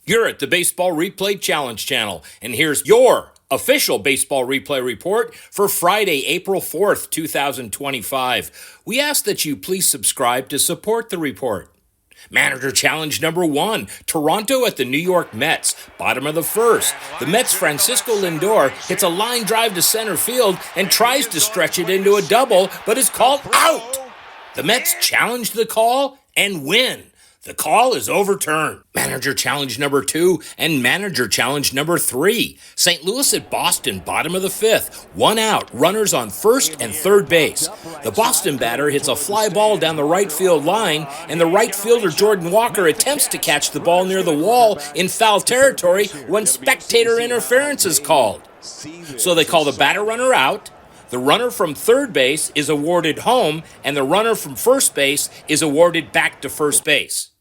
You're at the Baseball Replay Challenge channel, and here's your official Baseball Replay report for Friday, April 4th, 2025. We ask that you please subscribe to support the report. Manager Challenge number 1, Toronto at the New York Mets, bottom of the first. The Mets' Francisco Lindor hits a line drive to center field and tries to stretch it into a double, but is called out. The Mets challenge the call and win. The call is overturned. Manager Challenge number 2 and Manager Challenge number 3. St. Louis at Boston, bottom of the fifth. 1 out, runners on first and third base. The Boston batter hits a fly ball down the right field line, and the right fielder Jordan Walker attempts to catch the ball near the wall in foul territory when spectator interference is called. So they call the batter runner out. The runner from third base is awarded home, and the runner from first base is awarded back to first base.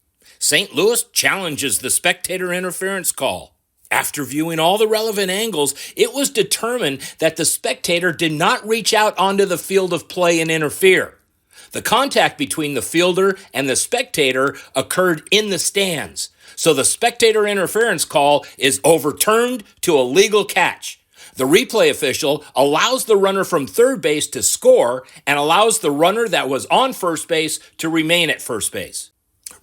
St. Louis challenges the spectator interference call. After viewing all the relevant angles, it was determined that the spectator did not reach out onto the field of play and interfere. The contact between the fielder and the spectator occurred in the stands, so the spectator interference call is overturned to a legal catch. The replay official allows the runner from third base to score and allows the runner that was on first base to remain at first base.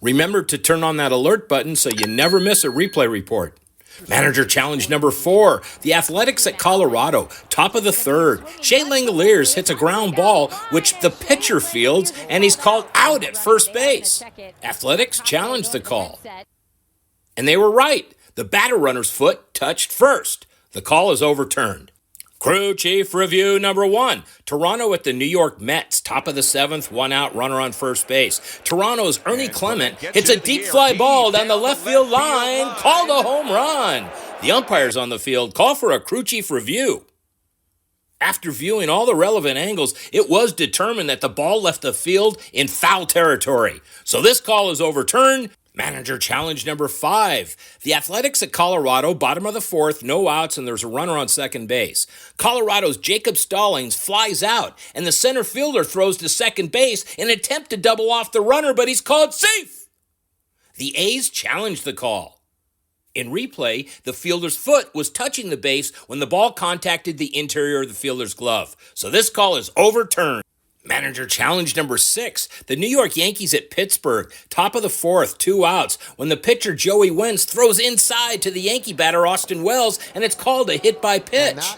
Remember to turn on that alert button so you never miss a replay report. Manager Challenge number 4, the Athletics at Colorado, top of the third. Shea Langoliers hits a ground ball, which the pitcher fields, and he's called out at first base. Athletics challenged the call. And they were right. The batter runner's foot touched first. The call is overturned. Crew Chief Review number 1. Toronto at the New York Mets, top of the seventh, 1 out, runner on first base. Toronto's Ernie Clement hits a deep fly ball down the left field line, called a home run. The umpires on the field call for a Crew Chief Review. After viewing all the relevant angles, it was determined that the ball left the field in foul territory. So this call is overturned. Manager Challenge number 5. The Athletics at Colorado, bottom of the fourth, no outs, and there's a runner on second base. Colorado's Jacob Stallings flies out, and the center fielder throws to second base in an attempt to double off the runner, but he's called safe. The A's challenged the call. In replay, the fielder's foot was touching the base when the ball contacted the interior of the fielder's glove. So this call is overturned. Manager Challenge number 6, the New York Yankees at Pittsburgh, top of the fourth, 2 outs, when the pitcher Joey Wentz throws inside to the Yankee batter Austin Wells, and it's called a hit by pitch.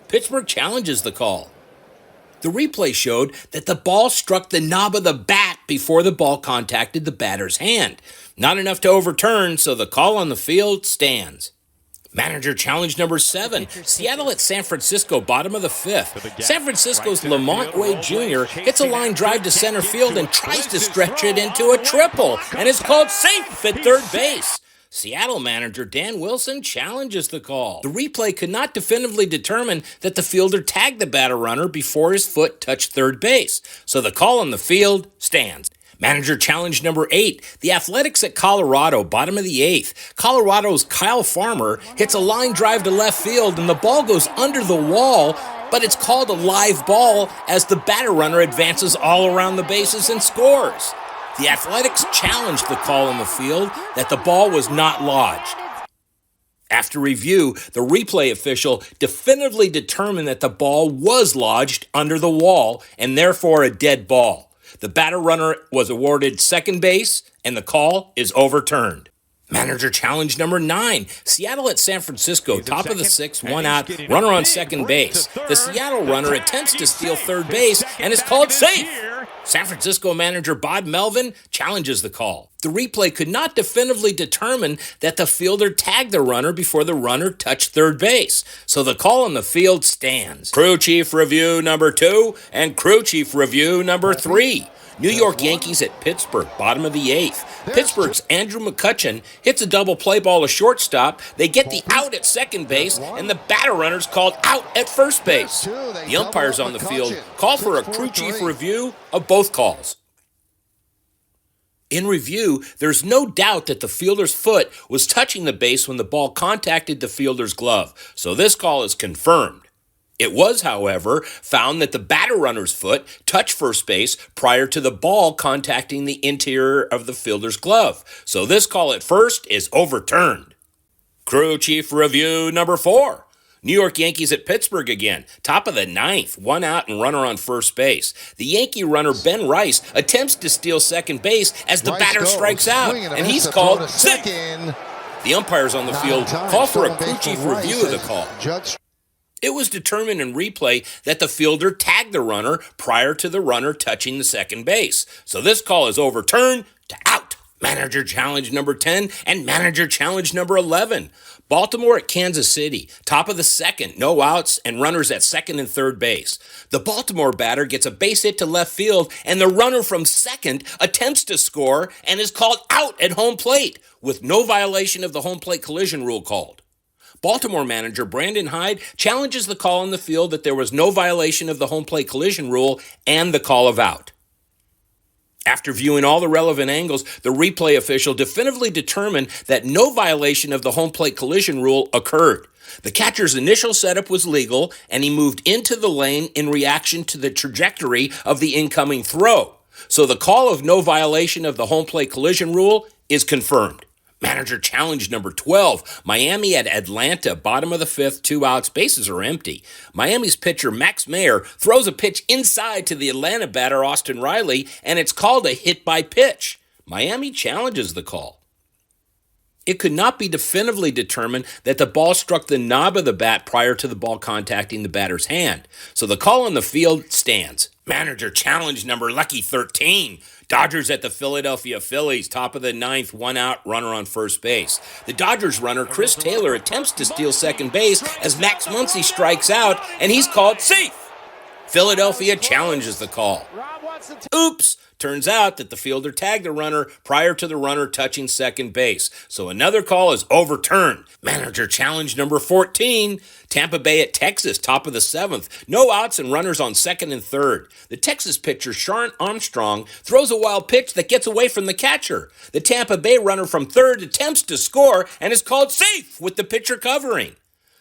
Pittsburgh challenges the call. The replay showed that the ball struck the knob of the bat before the ball contacted the batter's hand. Not enough to overturn, so the call on the field stands. Manager Challenge number 7, Seattle at San Francisco, bottom of the fifth. San Francisco's Lamont Wade Jr. hits a line drive to center field and tries to stretch it into a triple, and is called safe at third base. Seattle manager Dan Wilson challenges the call. The replay could not definitively determine that the fielder tagged the batter runner before his foot touched third base, so the call on the field stands. Manager Challenge number 8, the Athletics at Colorado, bottom of the eighth. Colorado's Kyle Farmer hits a line drive to left field, and the ball goes under the wall, but it's called a live ball as the batter runner advances all around the bases and scores. The Athletics challenged the call on the field that the ball was not lodged. After review, the replay official definitively determined that the ball was lodged under the wall and therefore a dead ball. The batter runner was awarded second base, and the call is overturned. Manager Challenge number 9, Seattle at San Francisco, top of the sixth, 1 out, runner on second base. The Seattle runner attempts to steal third base and is called safe. San Francisco manager Bob Melvin challenges the call. The replay could not definitively determine that the fielder tagged the runner before the runner touched third base, so the call on the field stands. Crew Chief Review number 2 and Crew Chief Review number 3. New York Yankees at Pittsburgh, bottom of the eighth. Pittsburgh's Andrew McCutchen hits a double play ball to shortstop. They get the out at second base, and the batter runner's called out at first base. The umpires on the field call for a Crew Chief review of both calls. In review, there's no doubt that the fielder's foot was touching the base when the ball contacted the fielder's glove, so this call is confirmed. It was, however, found that the batter runner's foot touched first base prior to the ball contacting the interior of the fielder's glove, so this call at first is overturned. Crew Chief Review number 4. New York Yankees at Pittsburgh again. Top of the ninth, 1 out and runner on first base. The Yankee runner Ben Rice attempts to steal second base as the batter strikes out, and he's called safe. The umpires on the field call for a crew chief review of the call. It was determined in replay that the fielder tagged the runner prior to the runner touching the second base. So this call is overturned to out. Manager challenge number 10 and manager challenge number 11. Baltimore at Kansas City, top of the second, no outs and runners at second and third base. The Baltimore batter gets a base hit to left field, and the runner from second attempts to score and is called out at home plate with no violation of the home plate collision rule called. Baltimore manager Brandon Hyde challenges the call on the field that there was no violation of the home plate collision rule and the call of out. After viewing all the relevant angles, the replay official definitively determined that no violation of the home plate collision rule occurred. The catcher's initial setup was legal, and he moved into the lane in reaction to the trajectory of the incoming throw. So the call of no violation of the home plate collision rule is confirmed. Manager challenge number 12. Miami at Atlanta, bottom of the fifth, 2 outs, bases are empty. Miami's pitcher Max Meyer throws a pitch inside to the Atlanta batter Austin Riley, and it's called a hit by pitch. Miami challenges the call. It could not be definitively determined that the ball struck the knob of the bat prior to the ball contacting the batter's hand. So the call on the field stands. Manager challenge number lucky 13. Dodgers at the Philadelphia Phillies, top of the ninth, 1 out, runner on first base. The Dodgers runner, Chris Taylor, attempts to steal second base as Max Muncy strikes out, and he's called safe. Philadelphia challenges the call. Oops! Turns out that the fielder tagged the runner prior to the runner touching second base. So another call is overturned. Manager challenge number 14. Tampa Bay at Texas, top of the seventh. No outs and runners on second and third. The Texas pitcher, Sharon Armstrong, throws a wild pitch that gets away from the catcher. The Tampa Bay runner from third attempts to score and is called safe with the pitcher covering.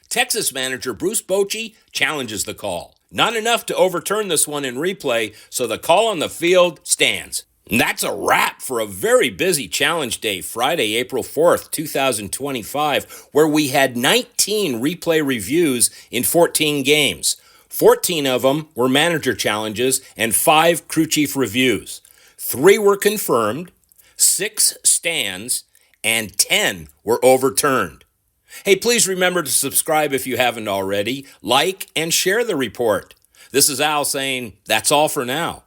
Texas manager Bruce Bochy challenges the call. Not enough to overturn this one in replay, so the call on the field stands. And that's a wrap for a very busy challenge day, Friday, April 4th, 2025, where we had 19 replay reviews in 14 games. 14 of them were manager challenges and 5 crew chief reviews. 3 were confirmed, 6 stands, and 10 were overturned. Hey, please remember to subscribe if you haven't already, like, and share the report. This is Al saying that's all for now.